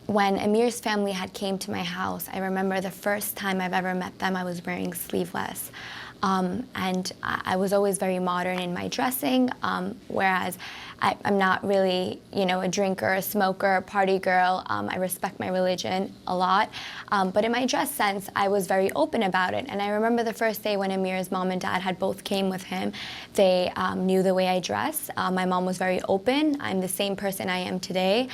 when Amir's family had came to my house, I remember the first time I've ever met them, I was wearing sleeveless. And I was always very modern in my dressing, whereas I'm not really, you know, a drinker, a smoker, a party girl. I respect my religion a lot. But in my dress sense, I was very open about it. And I remember the first day when Amir's mom and dad had both came with him, they knew the way I dress. My mom was very open. I'm the same person I am today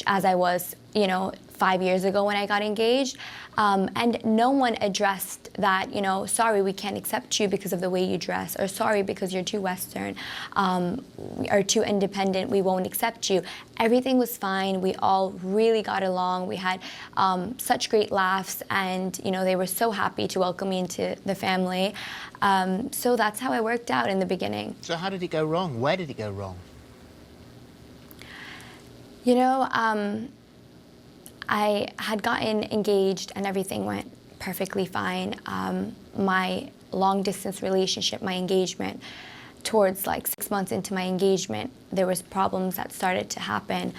as I was, you know, 5 years ago when I got engaged. And no one addressed that, you know, sorry, we can't accept you because of the way you dress, or sorry, because you're too Western, or too independent, we won't accept you. Everything was fine. We all really got along. We had such great laughs, and, you know, they were so happy to welcome me into the family. So that's how it worked out in the beginning. So how did it go wrong? Where did it go wrong? You know, I had gotten engaged and everything went perfectly fine. My long-distance relationship, my engagement, towards like 6 months into my engagement, there was problems that started to happen.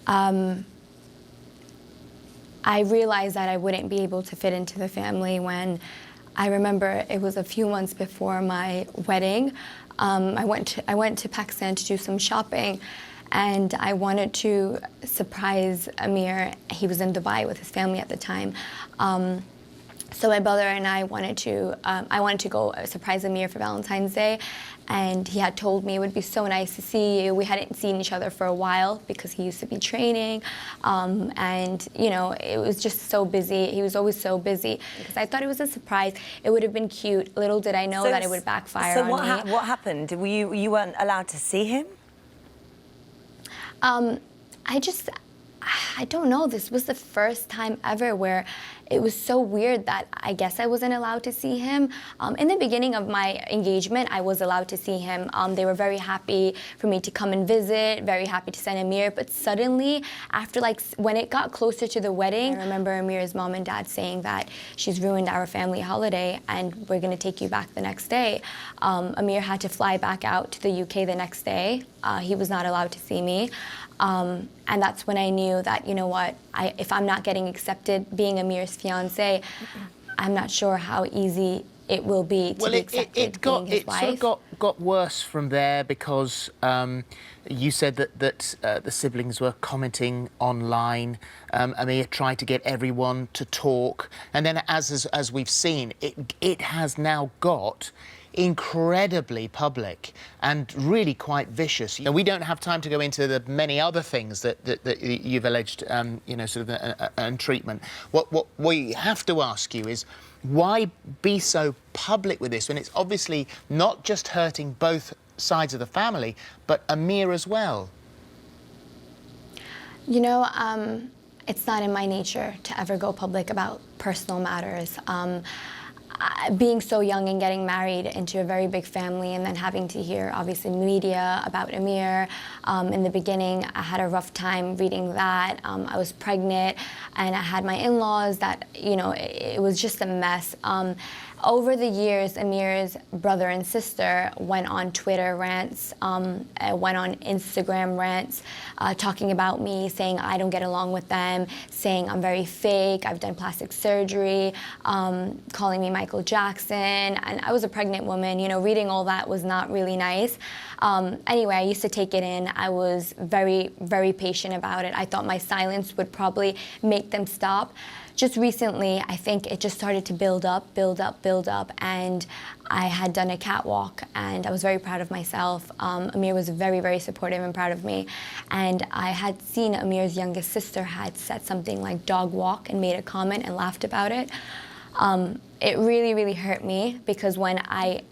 I realized that I wouldn't be able to fit into the family when I remember it was a few months before my wedding. I went to Pakistan to do some shopping, and I wanted to surprise Amir. He was in Dubai with his family at the time. So my brother and I wanted to go surprise Amir for Valentine's Day, and he had told me it would be so nice to see you. We hadn't seen each other for a while because he used to be training, and you know, it was just so busy. He was always so busy. Because I thought it was a surprise. It would have been cute. Little did I know that it would backfire on me. So what happened? You weren't allowed to see him? I don't know, this was the first time ever where it was so weird that I guess I wasn't allowed to see him. In the beginning of my engagement, I was allowed to see him. They were very happy for me to come and visit, very happy to send Amir, but suddenly, after like, when it got closer to the wedding, I remember Amir's mom and dad saying that she's ruined our family holiday and we're gonna take you back the next day. Amir had to fly back out to the UK the next day. He was not allowed to see me. And that's when I knew that, you know what, if I'm not getting accepted being Amir's fiancé, I'm not sure how easy it will be to be accepted being his wife. It sort of got worse from there because you said that the siblings were commenting online. Amir tried to get everyone to talk, and then as we've seen, it has now got incredibly public and really quite vicious. You know, we don't have time to go into the many other things that you've alleged, you know, sort of and treatment. What we have to ask you is, why be so public with this when it's obviously not just hurting both sides of the family, but Amir as well? You know, it's not in my nature to ever go public about personal matters. Being so young and getting married into a very big family and then having to hear, obviously, media about Amir. In the beginning, I had a rough time reading that. I was pregnant and I had my in-laws that, you know, it was just a mess. Over the years, Amir's brother and sister went on Twitter rants, went on Instagram rants, talking about me, saying I don't get along with them, saying I'm very fake, I've done plastic surgery, calling me Michael Jackson, and I was a pregnant woman. You know, reading all that was not really nice. Anyway, I used to take it in. I was very, very patient about it. I thought my silence would probably make them stop. Just recently, I think it just started to build up, and I had done a catwalk, and I was very proud of myself. Amir was very, very supportive and proud of me, and I had seen Amir's youngest sister had said something like dog walk and made a comment and laughed about it. It really, really hurt me because when I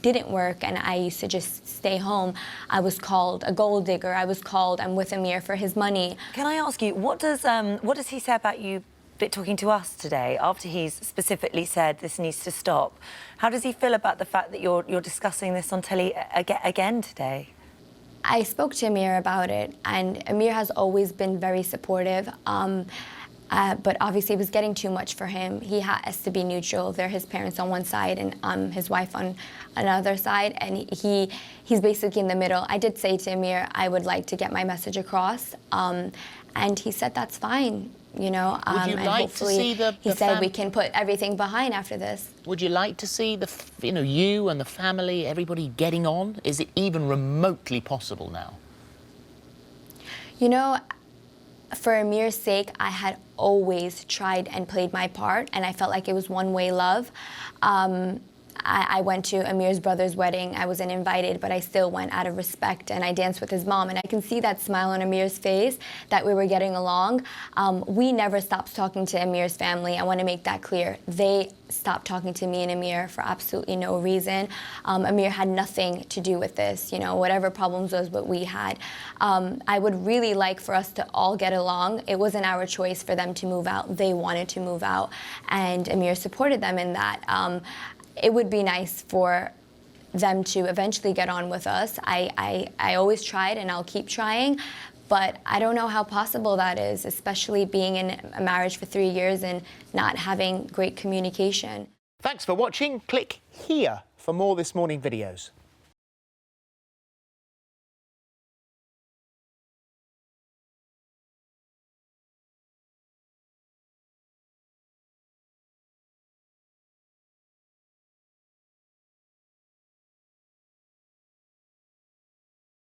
didn't work and I used to just stay home, I was called a gold digger. I was called I'm with Amir for his money. Can I ask you, what does he say about you talking to us today after he's specifically said this needs to stop? How does he feel about the fact that you're discussing this on telly again today? I spoke to Amir about it, and Amir has always been very supportive. But obviously it was getting too much for him. He has to be neutral. They're his parents on one side and his wife on another side, and he's basically in the middle. I did say to Amir, I would like to get my message across, and he said that's fine. You know, Would you and like hopefully to see the he said we can put everything behind after this. Would you like to see you and the family, everybody getting on? Is it even remotely possible now? You know, for Amir's sake, I had always tried and played my part, and I felt like it was one-way love. I went to Amir's brother's wedding. I wasn't invited, but I still went out of respect, and I danced with his mom. And I can see that smile on Amir's face that we were getting along. We never stopped talking to Amir's family. I want to make that clear. They stopped talking to me and Amir for absolutely no reason. Amir had nothing to do with this. You know, whatever problems was what we had. I would really like for us to all get along. It wasn't our choice for them to move out. They wanted to move out, and Amir supported them in that. It would be nice for them to eventually get on with us. I always tried, and I'll keep trying, but I don't know how possible that is, especially being in a marriage for 3 years and not having great communication. Thanks for watching. Click here for more This Morning videos.